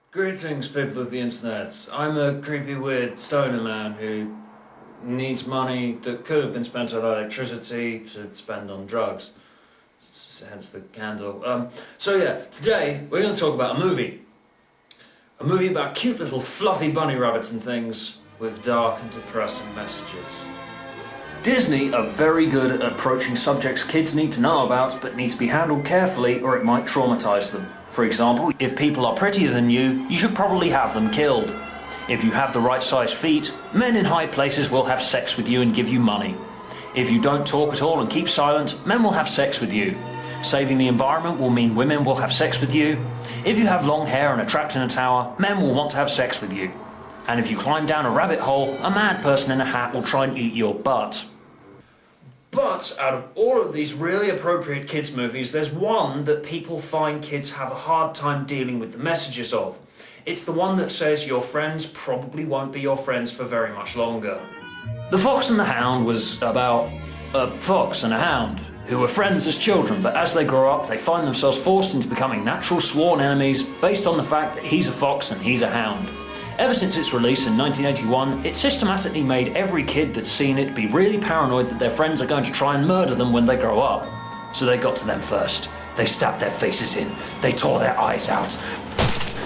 Greetings, people of the internet. I'm a creepy, weird stoner man who needs money that could have been spent on electricity to spend on drugs. Hence the candle. Today we're going to talk about a movie. A movie about cute little fluffy bunny rabbits and things with dark and depressing messages. Disney are very good at approaching subjects kids need to know about, but need to be handled carefully or it might traumatise them. For example, if people are prettier than you, you should probably have them killed. If you have the right size feet, men in high places will have sex with you and give you money. If you don't talk at all and keep silent, men will have sex with you. Saving the environment will mean women will have sex with you. If you have long hair and are trapped in a tower, men will want to have sex with you. And if you climb down a rabbit hole, a mad person in a hat will try and eat your butt. But out of all of these really appropriate kids movies, there's one that people find kids have a hard time dealing with the messages of. It's the one that says your friends probably won't be your friends for very much longer. The Fox and the Hound was about a fox and a hound who were friends as children, but as they grow up they find themselves forced into becoming natural sworn enemies based on the fact that he's a fox and he's a hound. Ever since its release in 1981, it systematically made every kid that's seen it be really paranoid that their friends are going to try and murder them when they grow up. So they got to them first. They stabbed their faces in. They tore their eyes out.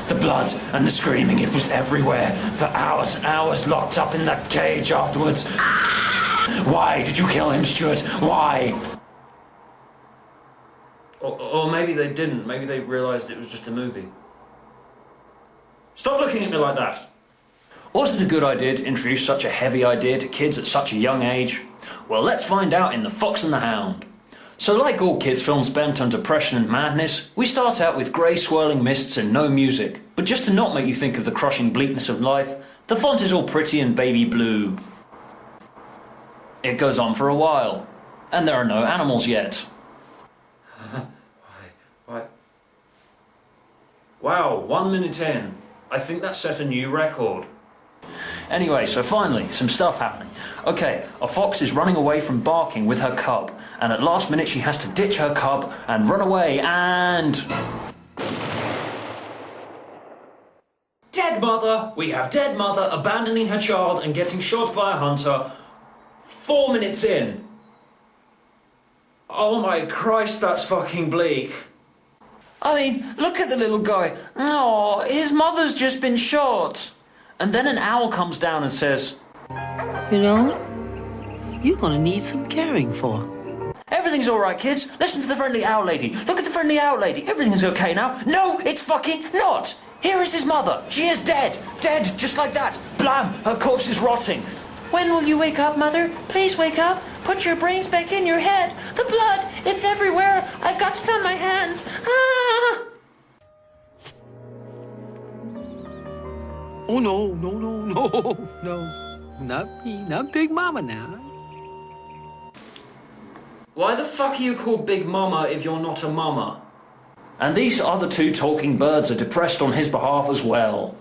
The blood and the screaming, it was everywhere. For hours and hours locked up in that cage afterwards. Why did you kill him, Stuart? Why? Or maybe they didn't. Maybe they realised it was just a movie. Stop looking at me like that! Was it a good idea to introduce such a heavy idea to kids at such a young age? Well, let's find out in The Fox and the Hound. So like all kids' films bent on depression and madness, we start out with grey swirling mists and no music. But just to not make you think of the crushing bleakness of life, the font is all pretty and baby blue. It goes on for a while, and there are no animals yet. Why? Wow, 1 minute in. I think that set a new record. Anyway, so finally, some stuff happening. Okay, a fox is running away from barking with her cub, and at last minute she has to ditch her cub and run away and... Dead mother! We have dead mother abandoning her child and getting shot by a hunter 4 minutes in. Oh my Christ, that's fucking bleak. I mean, look at the little guy. Oh, his mother's just been shot. And then an owl comes down and says, you know, you're gonna need some caring for. Everything's alright, kids. Listen to the friendly owl lady. Look at the friendly owl lady. Everything's okay now. No, it's fucking not. Here is his mother. She is dead. Dead, just like that. Blam, her corpse is rotting. When will you wake up, Mother? Please wake up. Put your brains back in your head. The blood, it's everywhere. I've got it on my hands. Ah! Oh, no. Not me, not Big Mama now. Why the fuck are you called Big Mama if you're not a mama? And these other two talking birds are depressed on his behalf as well.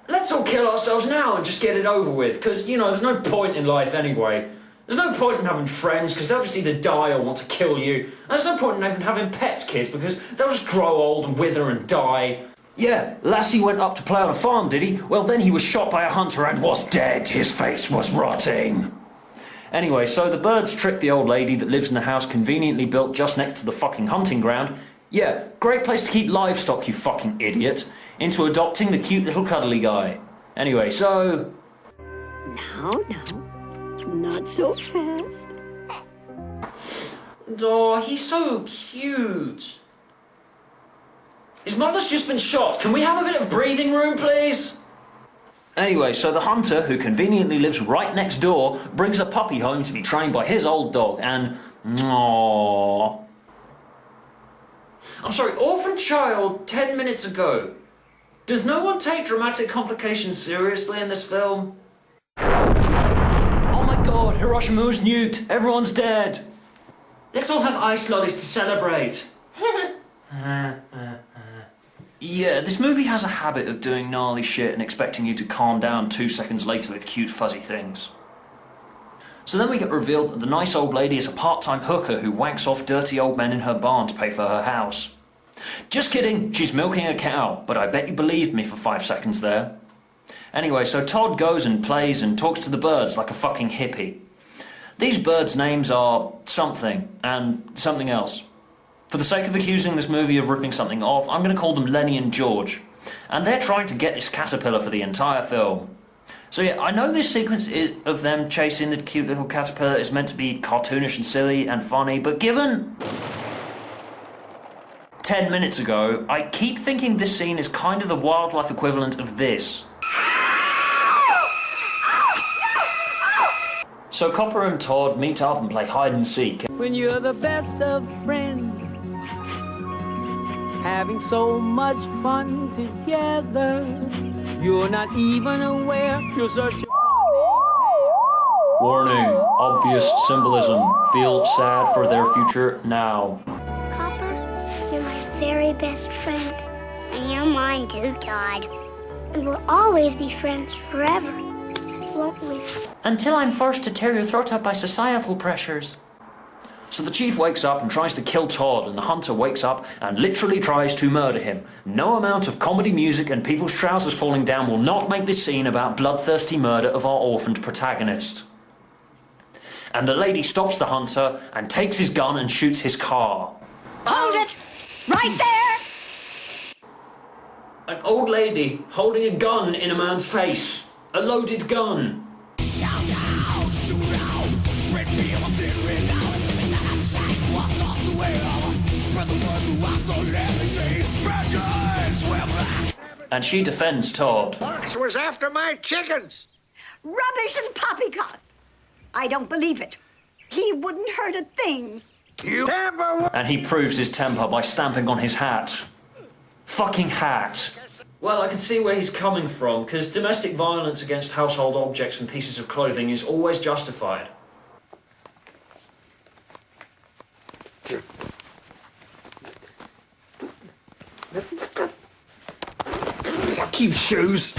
Let's all kill ourselves now and just get it over with, because, you know, there's no point in life anyway. There's no point in having friends, because they'll just either die or want to kill you. And there's no point in even having pets, kids, because they'll just grow old and wither and die. Yeah, Lassie went up to play on a farm, did he? Well, then he was shot by a hunter and was dead. His face was rotting. Anyway, so the birds tricked the old lady that lives in the house conveniently built just next to the fucking hunting ground. Yeah, great place to keep livestock, you fucking idiot. Into adopting the cute little cuddly guy. Anyway, so... No, not so fast. Oh, he's so cute. His mother's just been shot. Can we have a bit of breathing room, please? Anyway, so the hunter, who conveniently lives right next door, brings a puppy home to be trained by his old dog, and... Aww. I'm sorry, orphan child 10 minutes ago. Does no one take dramatic complications seriously in this film? Oh my god, Hiroshima's nuked. Everyone's dead. Let's all have ice lollies to celebrate. Yeah, this movie has a habit of doing gnarly shit and expecting you to calm down 2 seconds later with cute fuzzy things. So then we get revealed that the nice old lady is a part-time hooker who wanks off dirty old men in her barn to pay for her house. Just kidding, she's milking a cow, but I bet you believed me for 5 seconds there. Anyway, so Todd goes and plays and talks to the birds like a fucking hippie. These birds' names are something and something else. For the sake of accusing this movie of ripping something off, I'm going to call them Lenny and George. And they're trying to get this caterpillar for the entire film. So yeah, I know this sequence of them chasing the cute little caterpillar is meant to be cartoonish and silly and funny, but given 10 minutes ago, I keep thinking this scene is kind of the wildlife equivalent of this. So Copper and Todd meet up and play hide and seek. When you're the best of friends, having so much fun together, you're not even aware you're such a funny pair. Warning, obvious symbolism. Feel sad for their future now. Copper, you're my very best friend. And you're mine too, Todd. And we'll always be friends forever, won't we? Until I'm forced to tear your throat out by societal pressures. So the chief wakes up and tries to kill Todd, and the hunter wakes up and literally tries to murder him. No amount of comedy music and people's trousers falling down will not make this scene about bloodthirsty murder of our orphaned protagonist. And the lady stops the hunter and takes his gun and shoots his car. Hold it! Right there! An old lady holding a gun in a man's face. A loaded gun. And she defends Todd. Fox was after my chickens. Rubbish and poppycock! I don't believe it. He wouldn't hurt a thing. You never. And he proves his temper by stamping on his hat. Fucking hat. Well, I can see where he's coming from, because domestic violence against household objects and pieces of clothing is always justified. Fuck you, shoes.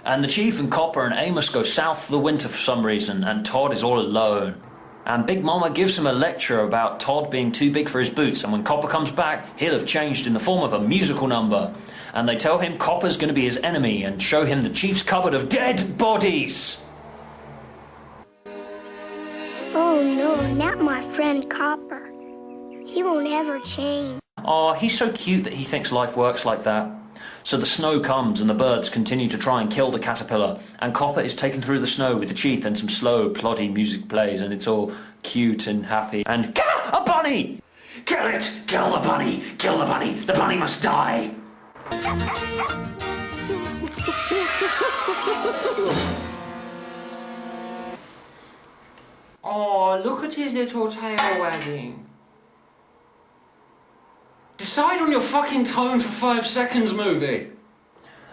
And the Chief and Copper and Amos go south for the winter for some reason, and Todd is all alone. And Big Mama gives him a lecture about Todd being too big for his boots, and when Copper comes back, he'll have changed in the form of a musical number. And they tell him Copper's going to be his enemy and show him the Chief's cupboard of dead bodies. Oh no, not my friend Copper. He won't ever change. Aw, he's so cute that he thinks life works like that. So the snow comes and the birds continue to try and kill the caterpillar, and Copper is taken through the snow with the Chief, and some slow, ploddy music plays, and it's all cute and happy. And a bunny! Kill it! Kill the bunny! Kill the bunny! The bunny must die! Oh, look at his little tail wagging. Decide on your fucking tone for 5 seconds, movie.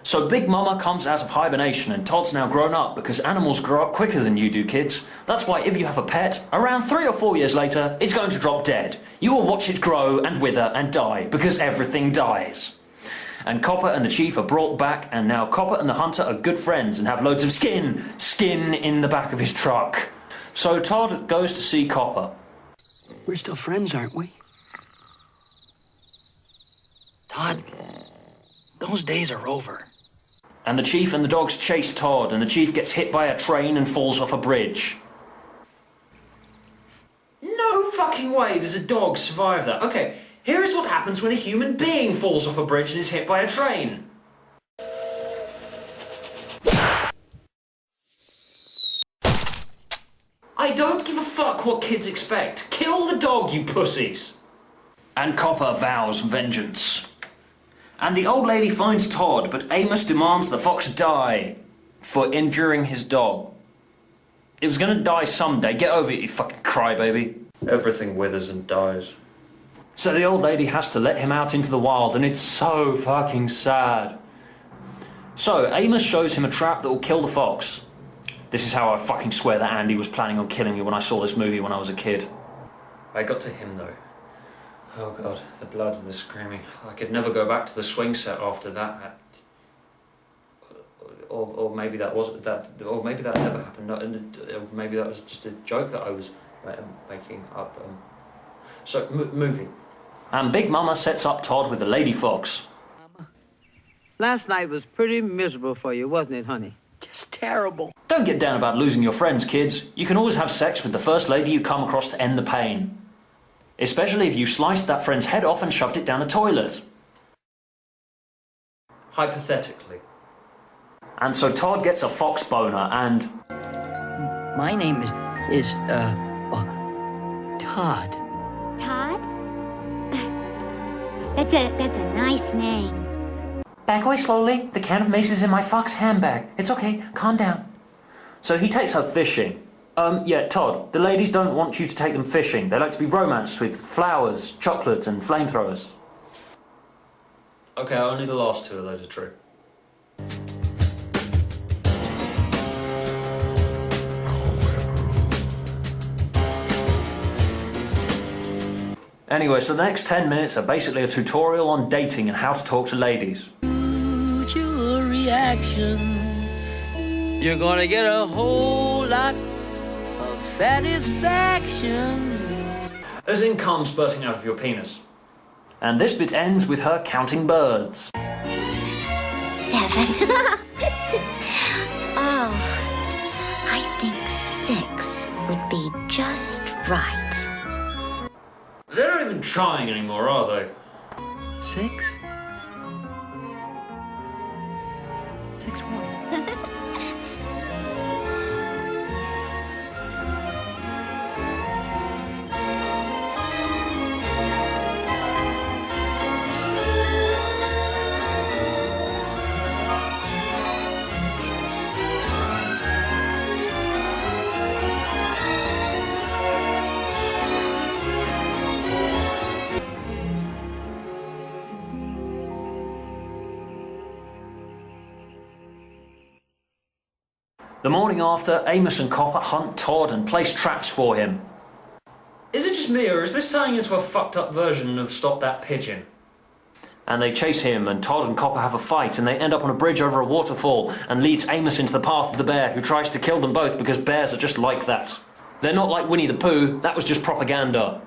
So Big Mama comes out of hibernation, and Todd's now grown up, because animals grow up quicker than you do, kids. That's why if you have a pet, around 3 or 4 years later, it's going to drop dead. You will watch it grow and wither and die, because everything dies. And Copper and the Chief are brought back, and now Copper and the Hunter are good friends and have loads of skin in the back of his truck. So Todd goes to see Copper. We're still friends, aren't we? Todd, those days are over. And the Chief and the dogs chase Todd, and the Chief gets hit by a train and falls off a bridge. No fucking way does a dog survive that. Okay, here is what happens when a human being falls off a bridge and is hit by a train. I don't give a fuck what kids expect. Kill the dog, you pussies. And Copper vows vengeance. And the old lady finds Todd, but Amos demands the fox die for injuring his dog. It was gonna die someday. Get over it, you fucking crybaby. Everything withers and dies. So the old lady has to let him out into the wild, and it's so fucking sad. So Amos shows him a trap that will kill the fox. This is how I fucking swear that Andy was planning on killing me when I saw this movie when I was a kid. I got to him though. Oh god, the blood and the screaming. I could never go back to the swing set after that. Or maybe that wasn't that. Or maybe that never happened. No, maybe that was just a joke that I was making up. So movie. And Big Mama sets up Todd with the lady fox. Last night was pretty miserable for you, wasn't it, honey? Just terrible. Don't get down about losing your friends, kids. You can always have sex with the first lady you come across to end the pain. Especially if you sliced that friend's head off and shoved it down the toilet. Hypothetically. And so Todd gets a fox boner and... My name is Todd. Todd? That's a nice name. Back away slowly. The can of mace is in my fox handbag. It's okay. Calm down. So he takes her fishing. Yeah, Todd, the ladies don't want you to take them fishing. They like to be romanced with flowers, chocolates and flamethrowers. Okay, only the last two of those are true. Anyway, so the next 10 minutes are basically a tutorial on dating and how to talk to ladies. Your reaction. You're gonna get a whole lot of satisfaction. As in cum spurting out of your penis. And this bit ends with her counting birds. 7. Oh, I think 6 would be just right. They're not even trying anymore, are they? 6? 6 what? The morning after, Amos and Copper hunt Todd and place traps for him. Is it just me, or is this turning into a fucked up version of Stop That Pigeon? And they chase him, and Todd and Copper have a fight, and they end up on a bridge over a waterfall, and leads Amos into the path of the bear, who tries to kill them both because bears are just like that. They're not like Winnie the Pooh, that was just propaganda.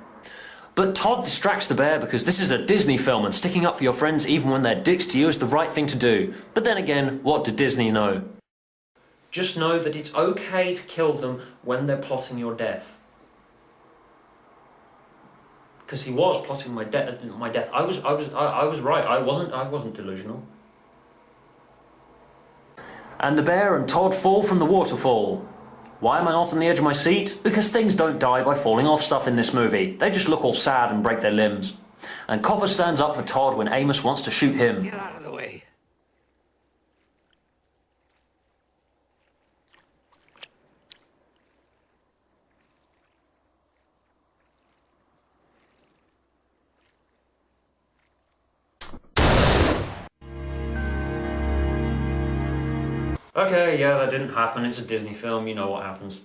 But Todd distracts the bear because this is a Disney film, and sticking up for your friends even when they're dicks to you is the right thing to do. But then again, what did Disney know? Just know that it's okay to kill them when they're plotting your death. Because he was plotting my death. I was right. I wasn't delusional. And the bear and Todd fall from the waterfall. Why am I not on the edge of my seat? Because things don't die by falling off stuff in this movie. They just look all sad and break their limbs. And Copper stands up for Todd when Amos wants to shoot him. Get out of the way. Okay, yeah, that didn't happen. It's a Disney film. You know what happens.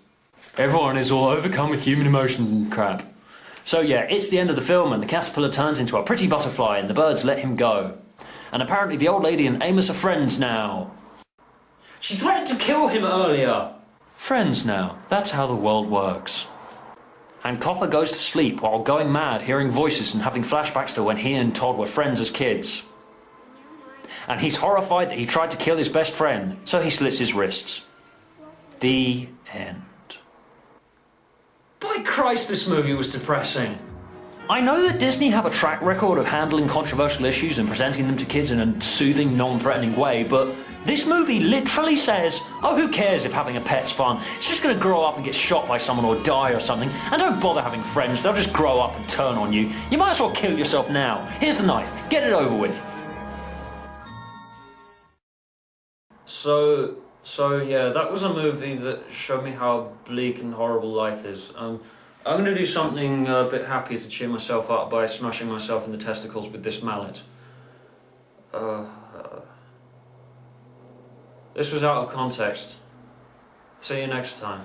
Everyone is all overcome with human emotions and crap. So yeah, it's the end of the film and the caterpillar turns into a pretty butterfly and the birds let him go. And apparently the old lady and Amos are friends now. She threatened to kill him earlier. Friends now. That's how the world works. And Copper goes to sleep while going mad, hearing voices and having flashbacks to when he and Todd were friends as kids. And he's horrified that he tried to kill his best friend, so he slits his wrists. The end. By Christ, this movie was depressing. I know that Disney have a track record of handling controversial issues and presenting them to kids in a soothing, non-threatening way, but this movie literally says, oh, who cares if having a pet's fun? It's just going to grow up and get shot by someone or die or something, and don't bother having friends, they'll just grow up and turn on you. You might as well kill yourself now. Here's the knife, get it over with. So yeah, that was a movie that showed me how bleak and horrible life is. I'm going to do something a bit happier to cheer myself up by smashing myself in the testicles with this mallet. This was out of context. See you next time.